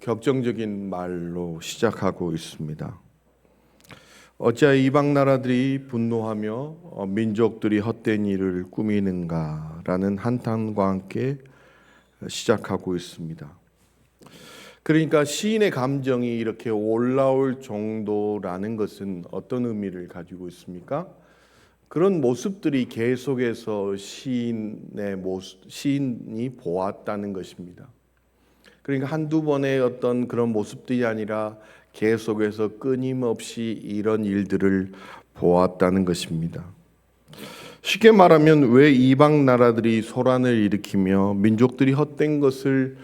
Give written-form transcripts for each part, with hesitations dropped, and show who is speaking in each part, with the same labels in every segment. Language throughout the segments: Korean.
Speaker 1: 격정적인 말로 시작하고 있습니다. 어찌하여 이방 나라들이 분노하며 민족들이 헛된 일을 꾸미는가라는 한탄과 함께 시작하고 있습니다. 그러니까 시인의 감정이 이렇게 올라올 정도라는 것은 어떤 의미를 가지고 있습니까? 그런 모습들이 계속해서 시인이 보았다는 것입니다. 그러니까 한두 번의 어떤 그런 모습들이 아니라 계속해서 끊임없이 이런 일들을 보았다는 것입니다. 쉽게 말하면 왜 이방 나라들이 소란을 일으키며 민족들이 헛된 것을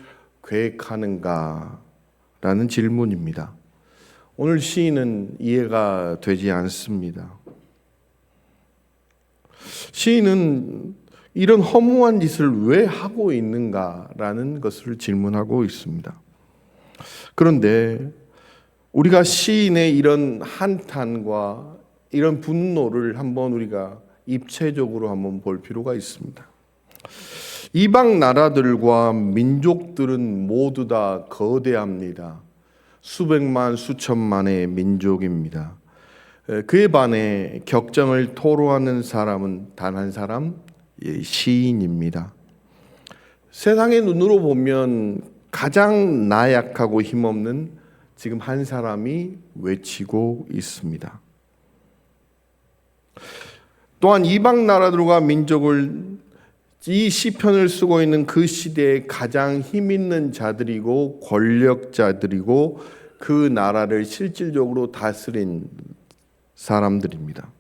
Speaker 1: 계획하는가라는 질문입니다. 오늘 시인은 이해가 되지 않습니다. 시인은 이런 허무한 짓을 왜 하고 있는가라는 것을 질문하고 있습니다. 그런데 우리가 시인의 이런 한탄과 이런 분노를 한번 우리가 입체적으로 한번 볼 필요가 있습니다. 이방 나라들과 민족들은 모두 다 거대합니다. 수백만 수천만의 민족입니다. 그에 반해 격정을 토로하는 사람은 단 한 사람, 시인입니다. 세상의 눈으로 보면 가장 나약하고 힘없는 지금 한 사람이 외치고 있습니다. 또한 이방 나라들과 민족을 이 시편을 쓰고 있는 그 시대에 가장 힘 있는 자들이고 권력자들이고 그 나라를 실질적으로 다스린 사람들입니다.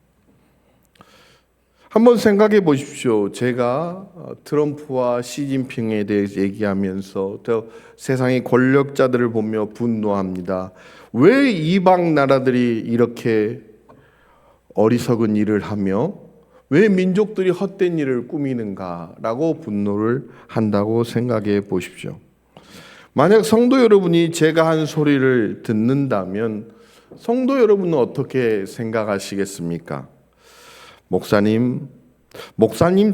Speaker 1: 한번 생각해 보십시오. 제가 트럼프와 시진핑에 대해서 얘기하면서 세상의 권력자들을 보며 분노합니다. 왜 이방 나라들이 이렇게 어리석은 일을 하며 왜 민족들이 헛된 일을 꾸미는가라고 분노를 한다고 생각해 보십시오. 만약 성도 여러분이 제가 한 소리를 듣는다면 성도 여러분은 어떻게 생각하시겠습니까? 목사님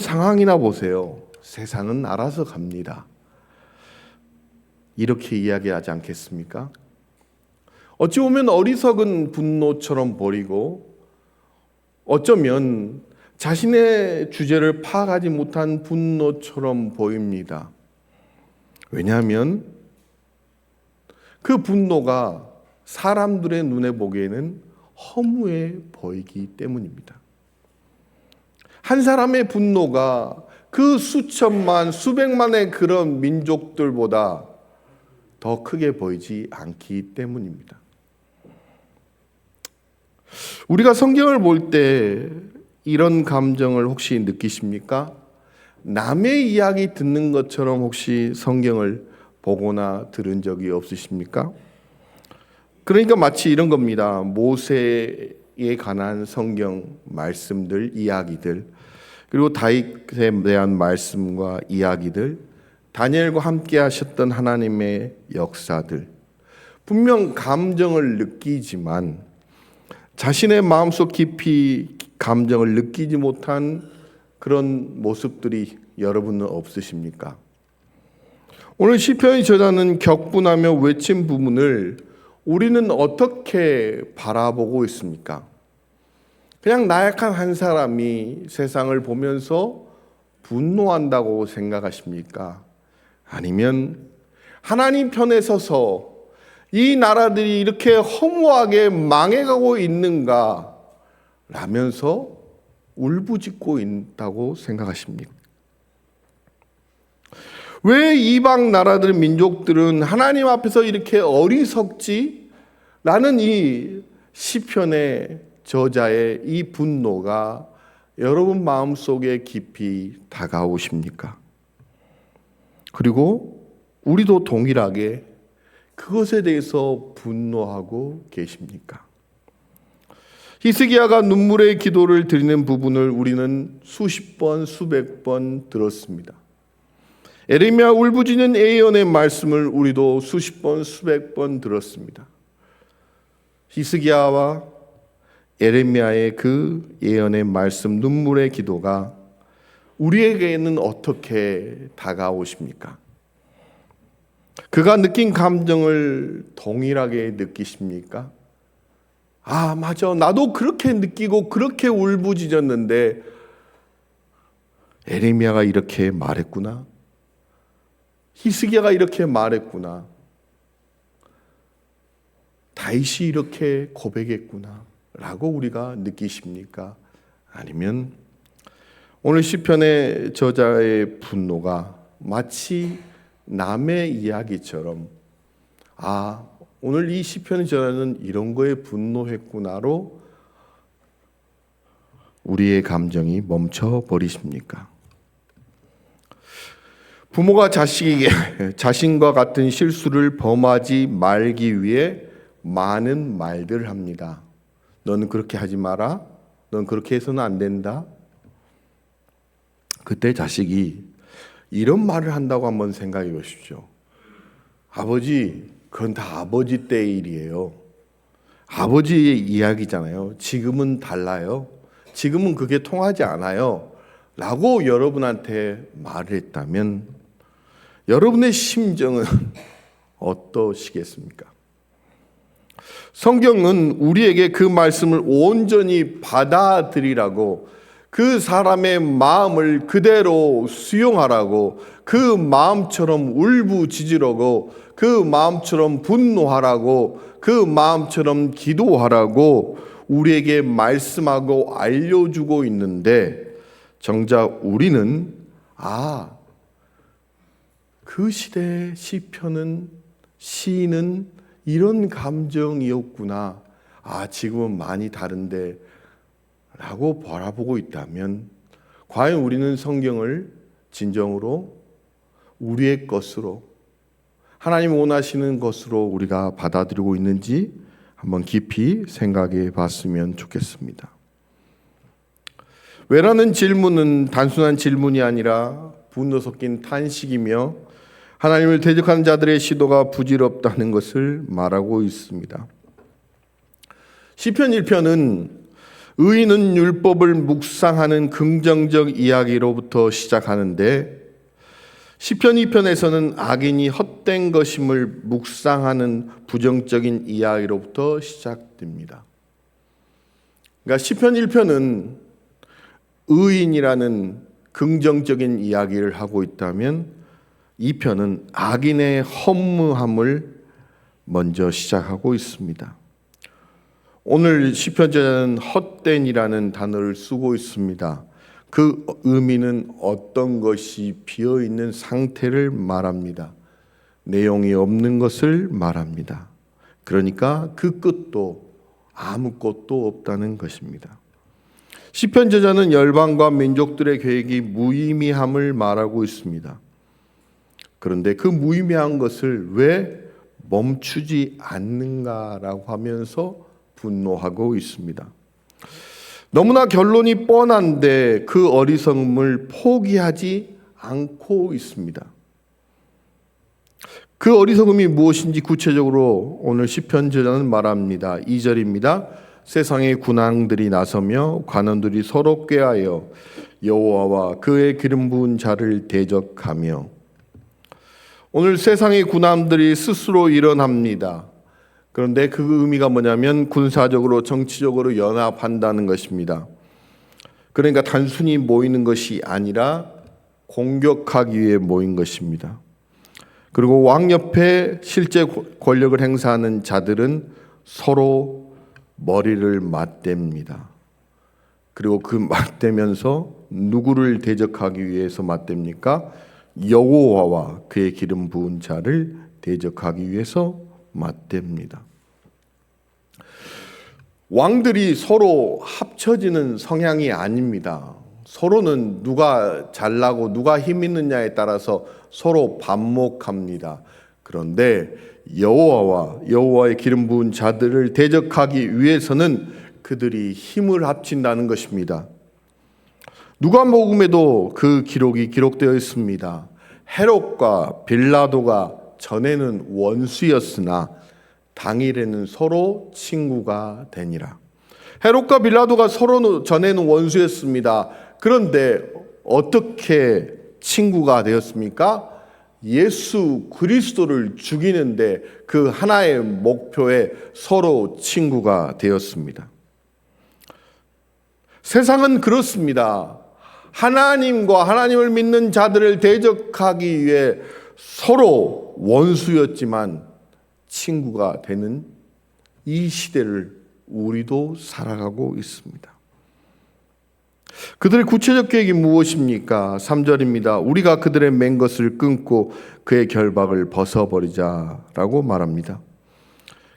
Speaker 1: 상황이나 보세요. 세상은 알아서 갑니다. 이렇게 이야기하지 않겠습니까? 어찌 보면 어리석은 분노처럼 보이고 어쩌면 자신의 주제를 파악하지 못한 분노처럼 보입니다. 왜냐하면 그 분노가 사람들의 눈에 보기에는 허무해 보이기 때문입니다. 한 사람의 분노가 그 수천만, 수백만의 그런 민족들보다 더 크게 보이지 않기 때문입니다. 우리가 성경을 볼 때 이런 감정을 혹시 느끼십니까? 남의 이야기 듣는 것처럼 혹시 성경을 보거나 들은 적이 없으십니까? 그러니까 마치 이런 겁니다. 모세에 관한 성경 말씀들, 이야기들, 그리고 다윗에 대한 말씀과 이야기들, 다니엘과 함께 하셨던 하나님의 역사들, 분명 감정을 느끼지만 자신의 마음속 깊이 감정을 느끼지 못한 그런 모습들이 여러분은 없으십니까? 오늘 시편의 저자는 격분하며 외친 부분을 우리는 어떻게 바라보고 있습니까? 그냥 나약한 한 사람이 세상을 보면서 분노한다고 생각하십니까? 아니면 하나님 편에 서서 이 나라들이 이렇게 허무하게 망해가고 있는가 라면서 울부짖고 있다고 생각하십니까? 왜 이방 나라들 민족들은 하나님 앞에서 이렇게 어리석지? 라는 이 시편의 저자의 이 분노가 여러분 마음속에 깊이 다가오십니까? 그리고 우리도 동일하게 그것에 대해서 분노하고 계십니까? 히스기야가 눈물의 기도를 드리는 부분을 우리는 수십 번, 수백 번 들었습니다. 에레미야 울부짖는 예언의 말씀을 우리도 수십 번, 수백 번 들었습니다. 히스기야와 에레미야의 그 예언의 말씀, 눈물의 기도가 우리에게는 어떻게 다가오십니까? 그가 느낀 감정을 동일하게 느끼십니까? 아, 맞아. 나도 그렇게 느끼고 그렇게 울부짖었는데 에레미야가 이렇게 말했구나. 히스기야가 이렇게 말했구나. 다윗이 이렇게 고백했구나 라고 우리가 느끼십니까? 아니면 오늘 시편의 저자의 분노가 마치 남의 이야기처럼 오늘 이 시편의 저자는 이런 거에 분노했구나로 우리의 감정이 멈춰 버리십니까? 부모가 자식에게 자신과 같은 실수를 범하지 말기 위해 많은 말들을 합니다. 너는 그렇게 하지 마라. 넌 그렇게 해서는 안 된다. 그때 자식이 이런 말을 한다고 한번 생각해 보십시오. 아버지, 그건 다 아버지 때의 일이에요. 아버지의 이야기잖아요. 지금은 달라요. 지금은 그게 통하지 않아요. 라고 여러분한테 말을 했다면 여러분의 심정은 어떠시겠습니까? 성경은 우리에게 그 말씀을 온전히 받아들이라고, 그 사람의 마음을 그대로 수용하라고, 그 마음처럼 울부짖으라고, 그 마음처럼 분노하라고, 그 마음처럼 기도하라고 우리에게 말씀하고 알려주고 있는데, 정작 우리는 그 시대의 시인은 이런 감정이었구나. 지금은 많이 다른데 라고 바라보고 있다면 과연 우리는 성경을 진정으로 우리의 것으로, 하나님 원하시는 것으로 우리가 받아들이고 있는지 한번 깊이 생각해 봤으면 좋겠습니다. 왜라는 질문은 단순한 질문이 아니라 분노 섞인 탄식이며 하나님을 대적하는 자들의 시도가 부질없다는 것을 말하고 있습니다. 시편 1편은 의인은 율법을 묵상하는 긍정적 이야기로부터 시작하는데, 시편 2편에서는 악인이 헛된 것임을 묵상하는 부정적인 이야기로부터 시작됩니다. 그러니까 시편 1편은 의인이라는 긍정적인 이야기를 하고 있다면 2편은 악인의 허무함을 먼저 시작하고 있습니다. 오늘 시편자는 헛된이라는 단어를 쓰고 있습니다. 그 의미는 어떤 것이 비어있는 상태를 말합니다. 내용이 없는 것을 말합니다. 그러니까 그 끝도 아무것도 없다는 것입니다. 시편 저자는 열방과 민족들의 계획이 무의미함을 말하고 있습니다. 그런데 그 무의미한 것을 왜 멈추지 않는가라고 하면서 분노하고 있습니다. 너무나 결론이 뻔한데 그 어리석음을 포기하지 않고 있습니다. 그 어리석음이 무엇인지 구체적으로 오늘 시편 저자는 말합니다. 2절입니다. 세상의 군왕들이 나서며 관원들이 서로 꾀하여 여호와와 그의 기름 부은 자를 대적하며. 오늘 세상의 군왕들이 스스로 일어납니다. 그런데 그 의미가 뭐냐면 군사적으로 정치적으로 연합한다는 것입니다. 그러니까 단순히 모이는 것이 아니라 공격하기 위해 모인 것입니다. 그리고 왕 옆에 실제 권력을 행사하는 자들은 서로 머리를 맞댑니다. 그리고 그 맞대면서 누구를 대적하기 위해서 맞댑니까? 여호와와 그의 기름 부은 자를 대적하기 위해서 맞댑니다. 왕들이 서로 합쳐지는 성향이 아닙니다. 서로는 누가 잘나고 누가 힘 있느냐에 따라서 서로 반목합니다. 그런데 여호와와 여호와의 기름 부은 자들을 대적하기 위해서는 그들이 힘을 합친다는 것입니다. 누가복음에도 그 기록이 기록되어 있습니다. 헤롯과 빌라도가 전에는 원수였으나 당일에는 서로 친구가 되니라. 헤롯과 빌라도가 서로 전에는 원수였습니다. 그런데 어떻게 친구가 되었습니까? 예수 그리스도를 죽이는데 그 하나의 목표에 서로 친구가 되었습니다. 세상은 그렇습니다. 하나님과 하나님을 믿는 자들을 대적하기 위해 서로 원수였지만 친구가 되는 이 시대를 우리도 살아가고 있습니다. 그들의 구체적 계획이 무엇입니까? 3절입니다. 우리가 그들의 맨 것을 끊고 그의 결박을 벗어버리자라고 말합니다.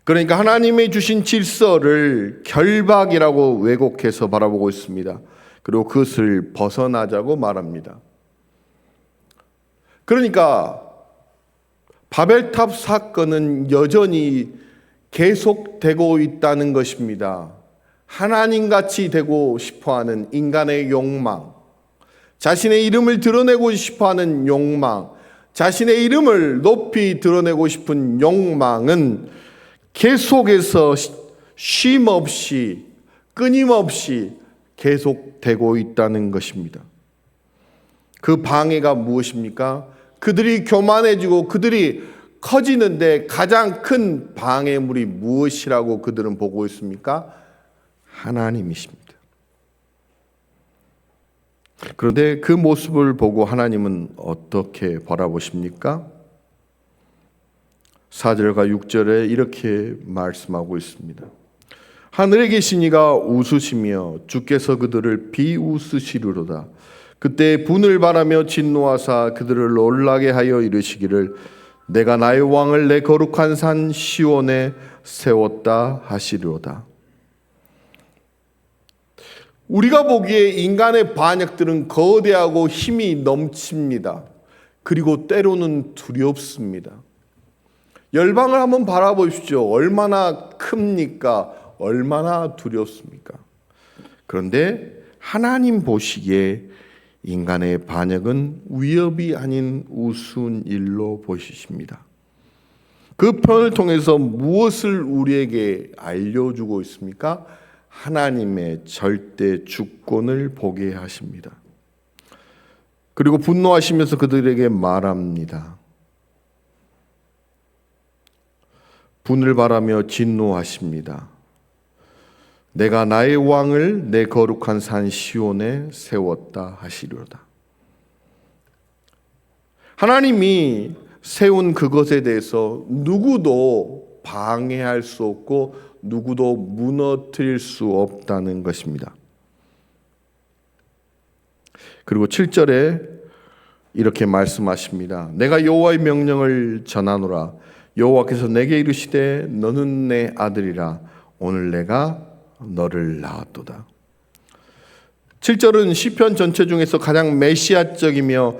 Speaker 1: 그러니까 하나님의 주신 질서를 결박이라고 왜곡해서 바라보고 있습니다. 그리고 그것을 벗어나자고 말합니다. 그러니까 바벨탑 사건은 여전히 계속되고 있다는 것입니다. 하나님같이 되고 싶어하는 인간의 욕망, 자신의 이름을 드러내고 싶어하는 욕망, 자신의 이름을 높이 드러내고 싶은 욕망은 계속해서 쉼없이 끊임없이 계속되고 있다는 것입니다. 그 방해가 무엇입니까? 그들이 교만해지고 그들이 커지는데 가장 큰 방해물이 무엇이라고 그들은 보고 있습니까? 하나님이십니다. 그런데 그 모습을 보고 하나님은 어떻게 바라보십니까? 4절과 6절에 이렇게 말씀하고 있습니다. 하늘에 계신 이가 웃으시며 주께서 그들을 비웃으시리로다. 그때 분을 바라며 진노하사 그들을 놀라게 하여 이르시기를 내가 나의 왕을 내 거룩한 산 시온에 세웠다 하시리로다. 우리가 보기에 인간의 반역들은 거대하고 힘이 넘칩니다. 그리고 때로는 두렵습니다. 열방을 한번 바라보십시오. 얼마나 큽니까? 얼마나 두렵습니까? 그런데 하나님 보시기에 인간의 반역은 위협이 아닌 우스운 일로 보시십니다. 그 편을 통해서 무엇을 우리에게 알려주고 있습니까? 하나님의 절대 주권을 보게 하십니다. 그리고 분노하시면서 그들에게 말합니다. 분을 바라며 진노하십니다. 내가 나의 왕을 내 거룩한 산 시온에 세웠다 하시리로다. 하나님이 세운 그것에 대해서 누구도 방해할 수 없고 누구도 무너뜨릴 수 없다는 것입니다. 그리고 7절에 이렇게 말씀하십니다. 내가 여호와의 명령을 전하노라. 여호와께서 내게 이르시되 너는 내 아들이라. 오늘 내가 너를 낳았도다. 7절은 시편 전체 중에서 가장 메시아적이며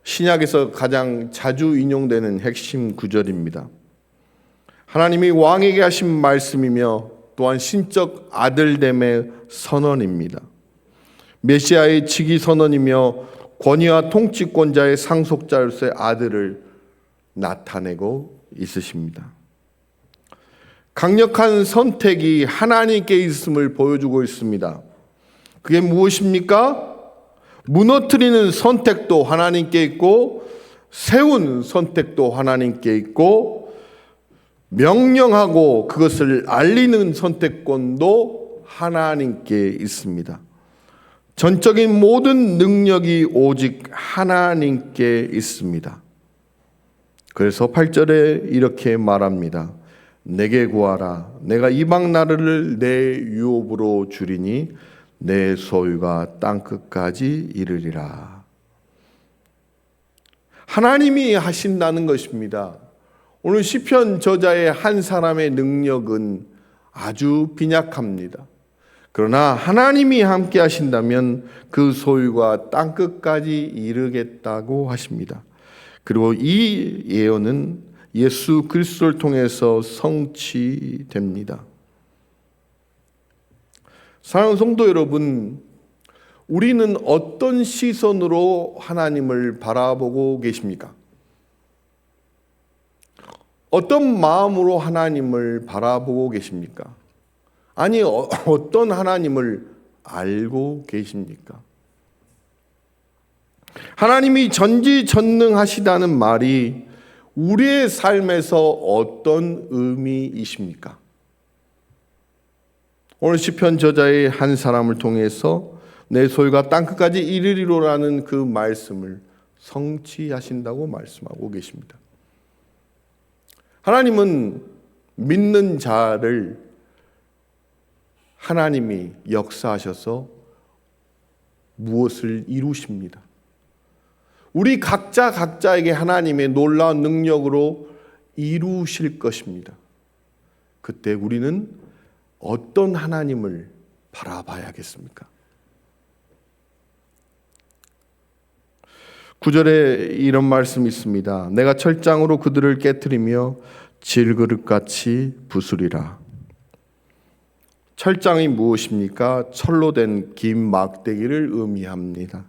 Speaker 1: 신약에서 가장 자주 인용되는 핵심 구절입니다. 하나님이 왕에게 하신 말씀이며 또한 신적 아들됨의 선언입니다. 메시아의 직위 선언이며 권위와 통치권자의 상속자로서의 아들을 나타내고 있으십니다. 강력한 선택이 하나님께 있음을 보여주고 있습니다. 그게 무엇입니까? 무너뜨리는 선택도 하나님께 있고 세운 선택도 하나님께 있고 명령하고 그것을 알리는 선택권도 하나님께 있습니다. 전적인 모든 능력이 오직 하나님께 있습니다. 그래서 8절에 이렇게 말합니다. 내게 구하라. 내가 이방 나라를 내 유업으로 주리니 내 소유가 땅끝까지 이르리라. 하나님이 하신다는 것입니다. 오늘 시편 저자의 한 사람의 능력은 아주 빈약합니다. 그러나 하나님이 함께 하신다면 그 소유가 땅끝까지 이르겠다고 하십니다. 그리고 이 예언은 예수 그리스도를 통해서 성취됩니다. 사랑하는 성도 여러분, 우리는 어떤 시선으로 하나님을 바라보고 계십니까? 어떤 마음으로 하나님을 바라보고 계십니까? 아니, 어떤 하나님을 알고 계십니까? 하나님이 전지전능하시다는 말이 우리의 삶에서 어떤 의미이십니까? 오늘 시편 저자의 한 사람을 통해서 내 소유가 땅끝까지 이르리로라는 그 말씀을 성취하신다고 말씀하고 계십니다. 하나님은 믿는 자를 하나님이 역사하셔서 무엇을 이루십니다. 우리 각자에게 하나님의 놀라운 능력으로 이루실 것입니다. 그때 우리는 어떤 하나님을 바라봐야겠습니까? 9절에 이런 말씀이 있습니다. 내가 철장으로 그들을 깨트리며 질그릇같이 부수리라. 철장이 무엇입니까? 철로 된 긴 막대기를 의미합니다.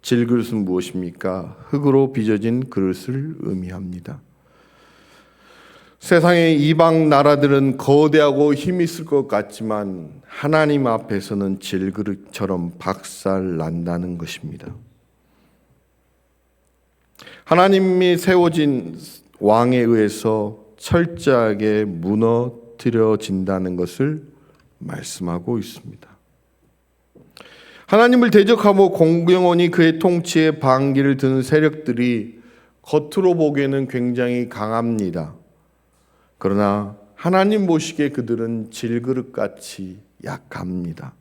Speaker 1: 질그릇은 무엇입니까? 흙으로 빚어진 그릇을 의미합니다. 세상의 이방 나라들은 거대하고 힘이 있을 것 같지만 하나님 앞에서는 질그릇처럼 박살난다는 것입니다. 하나님이 세워진 왕에 의해서 철저하게 무너뜨려진다는 것을 말씀하고 있습니다. 하나님을 대적하고 공경원이 그의 통치에 반기를 드는 세력들이 겉으로 보기에는 굉장히 강합니다. 그러나 하나님 보시기에 그들은 질그릇같이 약합니다.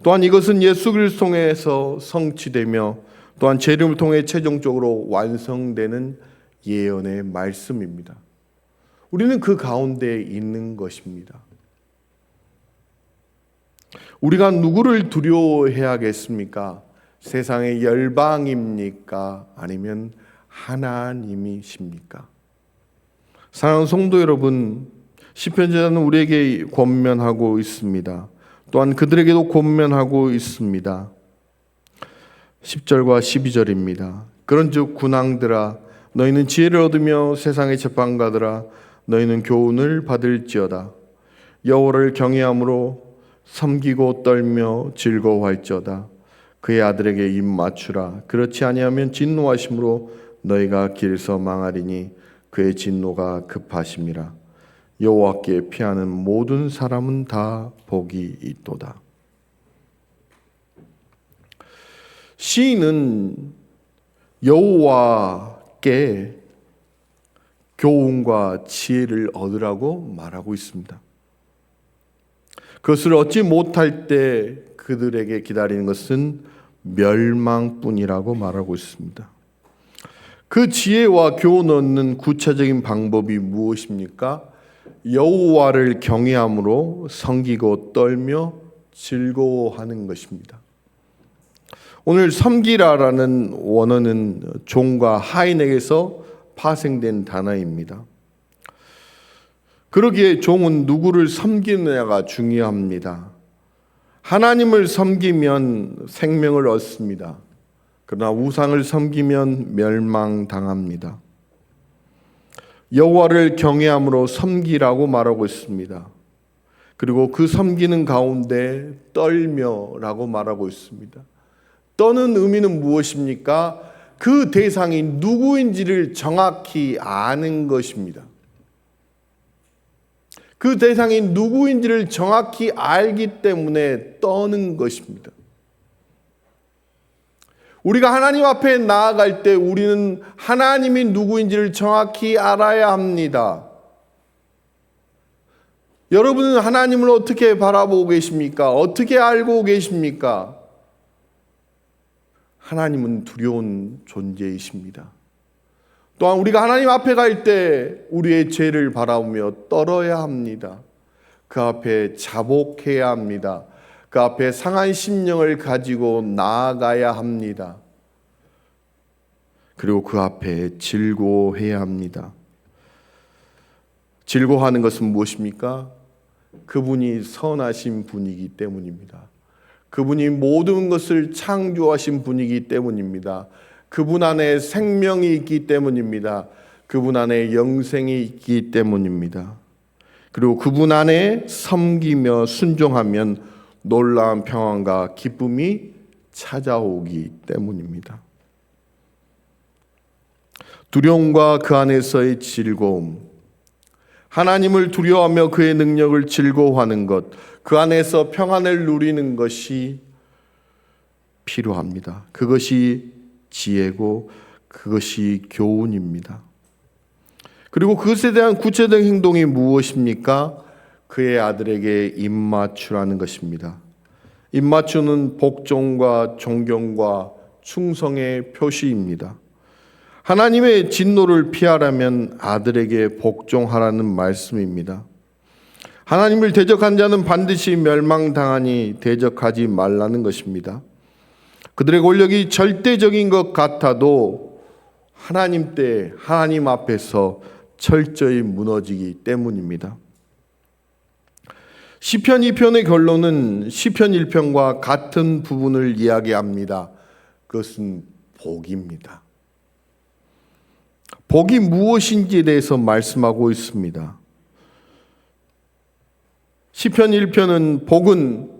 Speaker 1: 또한 이것은 예수 그리스도를 통해서 성취되며 또한 재림을 통해 최종적으로 완성되는 예언의 말씀입니다. 우리는 그 가운데 있는 것입니다. 우리가 누구를 두려워해야겠습니까? 세상의 열방입니까? 아니면 하나님이십니까? 사랑하는 성도 여러분, 시편 저자는 우리에게 권면하고 있습니다. 또한 그들에게도 권면하고 있습니다. 10절과 12절입니다. 그런즉 군왕들아 너희는 지혜를 얻으며 세상의 재판가들아 너희는 교훈을 받을지어다. 여호와를 경외함으로 섬기고 떨며 즐거워할지어다. 그의 아들에게 입 맞추라. 그렇지 아니하면 진노하심으로 너희가 길에서 망하리니 그의 진노가 급하심이라. 여호와께 피하는 모든 사람은 다 복이 있도다. 시인은 여호와께 교훈과 지혜를 얻으라고 말하고 있습니다. 그것을 얻지 못할 때 그들에게 기다리는 것은 멸망뿐이라고 말하고 있습니다. 그 지혜와 교훈 얻는 구체적인 방법이 무엇입니까? 여호와를 경외함으로 섬기고 떨며 즐거워하는 것입니다. 오늘 섬기라라는 원어는 종과 하인에게서 파생된 단어입니다. 그러기에 종은 누구를 섬기느냐가 중요합니다. 하나님을 섬기면 생명을 얻습니다. 그러나 우상을 섬기면 멸망당합니다. 여호와를 경외함으로 섬기라고 말하고 있습니다. 그리고 그 섬기는 가운데 떨며라고 말하고 있습니다. 떠는 의미는 무엇입니까? 그 대상이 누구인지를 정확히 아는 것입니다. 그 대상이 누구인지를 정확히 알기 때문에 떠는 것입니다. 우리가 하나님 앞에 나아갈 때 우리는 하나님이 누구인지를 정확히 알아야 합니다. 여러분은 하나님을 어떻게 바라보고 계십니까? 어떻게 알고 계십니까? 하나님은 두려운 존재이십니다. 또한 우리가 하나님 앞에 갈 때 우리의 죄를 바라보며 떨어야 합니다. 그 앞에 자복해야 합니다. 그 앞에 상한 심령을 가지고 나아가야 합니다. 그리고 그 앞에 즐거워해야 합니다. 즐거워하는 것은 무엇입니까? 그분이 선하신 분이기 때문입니다. 그분이 모든 것을 창조하신 분이기 때문입니다. 그분 안에 생명이 있기 때문입니다. 그분 안에 영생이 있기 때문입니다. 그리고 그분 안에 섬기며 순종하면 놀라운 평안과 기쁨이 찾아오기 때문입니다. 두려움과 그 안에서의 즐거움, 하나님을 두려워하며 그의 능력을 즐거워하는 것, 그 안에서 평안을 누리는 것이 필요합니다. 그것이 지혜고 그것이 교훈입니다. 그리고 그것에 대한 구체적인 행동이 무엇입니까? 그의 아들에게 입맞추라는 것입니다. 입맞추는 복종과 존경과 충성의 표시입니다. 하나님의 진노를 피하려면 아들에게 복종하라는 말씀입니다. 하나님을 대적한 자는 반드시 멸망당하니 대적하지 말라는 것입니다. 그들의 권력이 절대적인 것 같아도 하나님 앞에서 철저히 무너지기 때문입니다. 시편 2편의 결론은 시편 1편과 같은 부분을 이야기합니다. 그것은 복입니다. 복이 무엇인지에 대해서 말씀하고 있습니다. 시편 1편은 복은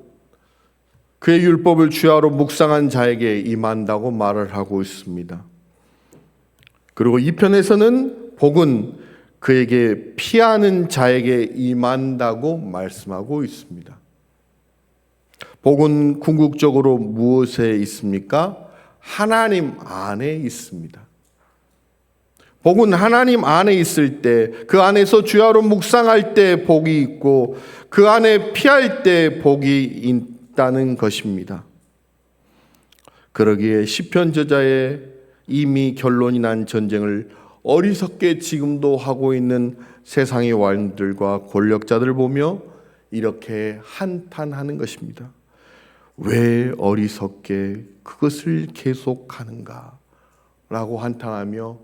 Speaker 1: 그의 율법을 주야로 묵상한 자에게 임한다고 말을 하고 있습니다. 그리고 2편에서는 복은 그에게 피하는 자에게 임한다고 말씀하고 있습니다. 복은 궁극적으로 무엇에 있습니까? 하나님 안에 있습니다. 복은 하나님 안에 있을 때, 그 안에서 주야로 묵상할 때 복이 있고 그 안에 피할 때 복이 있다는 것입니다. 그러기에 시편 저자의 이미 결론이 난 전쟁을 어리석게 지금도 하고 있는 세상의 왕들과 권력자들을 보며 이렇게 한탄하는 것입니다. 왜 어리석게 그것을 계속하는가? 라고 한탄하며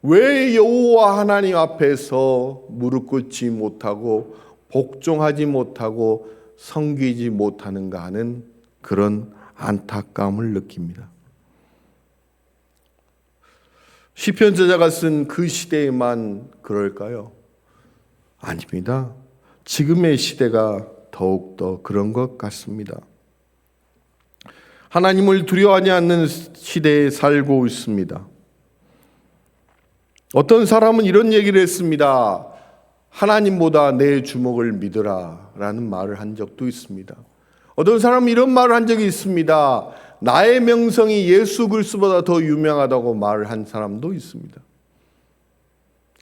Speaker 1: 왜 여호와 하나님 앞에서 무릎 꿇지 못하고 복종하지 못하고 섬기지 못하는가 하는 그런 안타까움을 느낍니다. 시편 저자가 쓴 그 시대에만 그럴까요? 아닙니다. 지금의 시대가 더욱더 그런 것 같습니다. 하나님을 두려워하지 않는 시대에 살고 있습니다. 어떤 사람은 이런 얘기를 했습니다. 하나님보다 내 주먹을 믿으라 라는 말을 한 적도 있습니다. 어떤 사람은 이런 말을 한 적이 있습니다. 나의 명성이 예수 그리스도보다 더 유명하다고 말을 한 사람도 있습니다.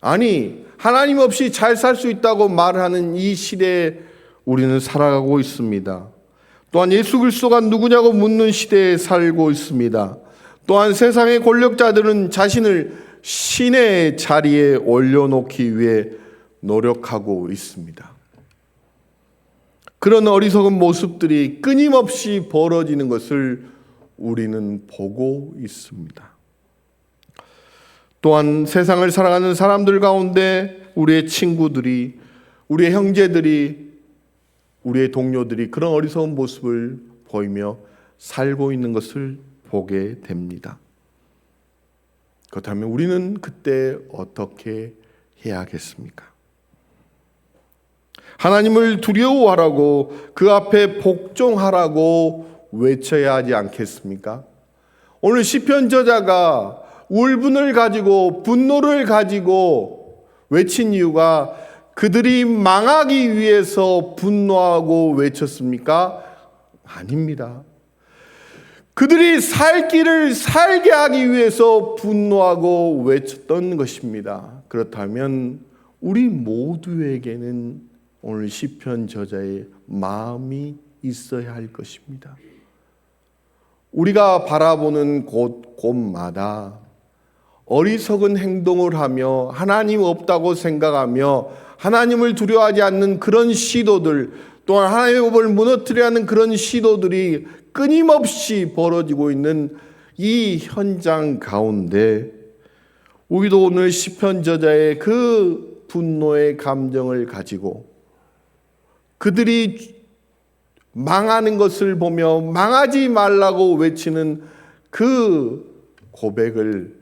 Speaker 1: 아니, 하나님 없이 잘 살 수 있다고 말하는 이 시대에 우리는 살아가고 있습니다. 또한 예수 그리스도가 누구냐고 묻는 시대에 살고 있습니다. 또한 세상의 권력자들은 자신을 신의 자리에 올려놓기 위해 노력하고 있습니다. 그런 어리석은 모습들이 끊임없이 벌어지는 것을 우리는 보고 있습니다. 또한 세상을 살아가는 사람들 가운데 우리의 친구들이, 우리의 형제들이, 우리의 동료들이 그런 어리석은 모습을 보이며 살고 있는 것을 보게 됩니다. 그렇다면 우리는 그때 어떻게 해야겠습니까? 하나님을 두려워하라고, 그 앞에 복종하라고 외쳐야 하지 않겠습니까? 오늘 시편 저자가 울분을 가지고 분노를 가지고 외친 이유가 그들이 망하기 위해서 분노하고 외쳤습니까? 아닙니다. 그들이 살 길을 살게 하기 위해서 분노하고 외쳤던 것입니다. 그렇다면 우리 모두에게는 오늘 시편 저자의 마음이 있어야 할 것입니다. 우리가 바라보는 곳마다 어리석은 행동을 하며 하나님 없다고 생각하며 하나님을 두려워하지 않는 그런 시도들, 또한 하나님의 법을 무너뜨려 하는 그런 시도들이 끊임없이 벌어지고 있는 이 현장 가운데 우리도 오늘 시편 저자의 그 분노의 감정을 가지고 그들이 망하는 것을 보며 망하지 말라고 외치는 그 고백을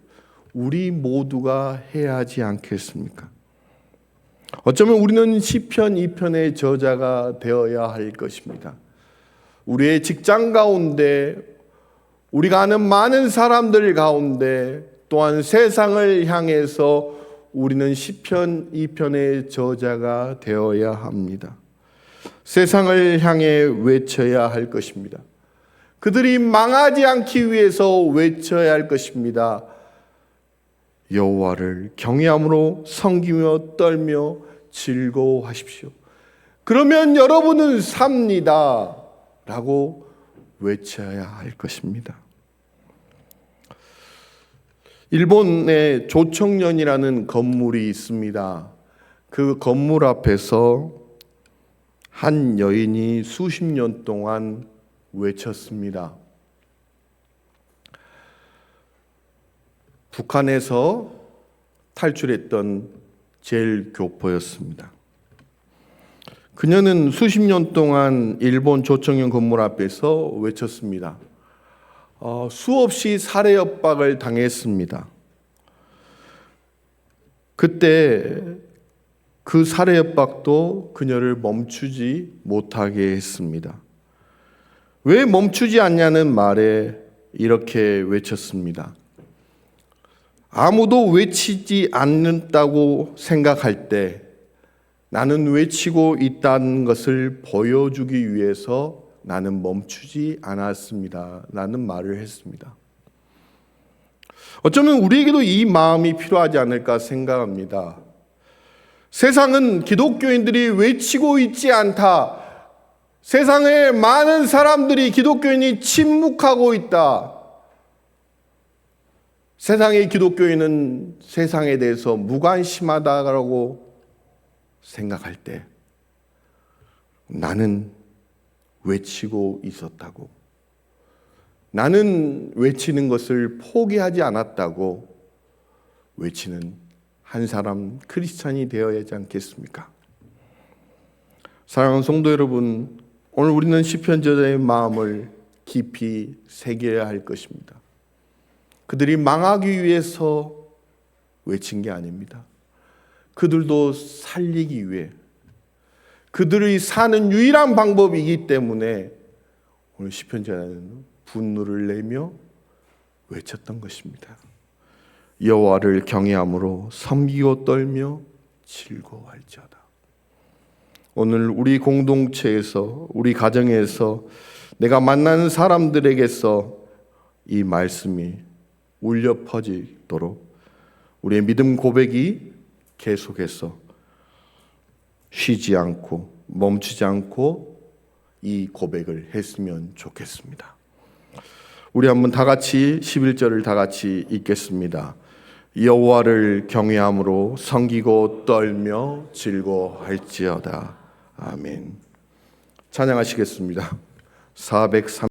Speaker 1: 우리 모두가 해야 하지 않겠습니까? 어쩌면 우리는 시편 2편의 저자가 되어야 할 것입니다. 우리의 직장 가운데, 우리가 아는 많은 사람들 가운데 또한 세상을 향해서 우리는 시편 2편의 저자가 되어야 합니다. 세상을 향해 외쳐야 할 것입니다. 그들이 망하지 않기 위해서 외쳐야 할 것입니다. 여호와를 경외함으로 섬기며 떨며 즐거워하십시오. 그러면 여러분은 삽니다 라고 외쳐야 할 것입니다. 일본에 조청년이라는 건물이 있습니다. 그 건물 앞에서 한 여인이 수십 년 동안 외쳤습니다. 북한에서 탈출했던 제일 교포였습니다. 그녀는 수십 년 동안 일본 조청년 건물 앞에서 외쳤습니다. 수없이 살해 협박을 당했습니다. 그때 그 살해 협박도 그녀를 멈추지 못하게 했습니다. 왜 멈추지 않냐는 말에 이렇게 외쳤습니다. 아무도 외치지 않는다고 생각할 때 나는 외치고 있다는 것을 보여주기 위해서 나는 멈추지 않았습니다 라는 말을 했습니다. 어쩌면 우리에게도 이 마음이 필요하지 않을까 생각합니다. 세상은 기독교인들이 외치고 있지 않다. 세상에 많은 사람들이 기독교인이 침묵하고 있다. 세상의 기독교인은 세상에 대해서 무관심하다고 생각할 때 나는 외치고 있었다고, 나는 외치는 것을 포기하지 않았다고 외치는 한 사람 크리스찬이 되어야 하지 않겠습니까? 사랑하는 성도 여러분, 오늘 우리는 시편 저자의 마음을 깊이 새겨야 할 것입니다. 그들이 망하기 위해서 외친 게 아닙니다. 그들도 살리기 위해, 그들이 사는 유일한 방법이기 때문에 오늘 시편 저자는 분노를 내며 외쳤던 것입니다. 여호와를 경외함으로 섬기고 떨며 즐거워할지어다. 오늘 우리 공동체에서, 우리 가정에서, 내가 만나는 사람들에게서 이 말씀이 울려 퍼지도록 우리의 믿음 고백이 계속해서 쉬지 않고 멈추지 않고 이 고백을 했으면 좋겠습니다. 우리 한번 다 같이 11절을 다 같이 읽겠습니다. 여호와를 경외함으로 섬기고 떨며 즐거워할지어다. 아멘. 찬양하시겠습니다. 403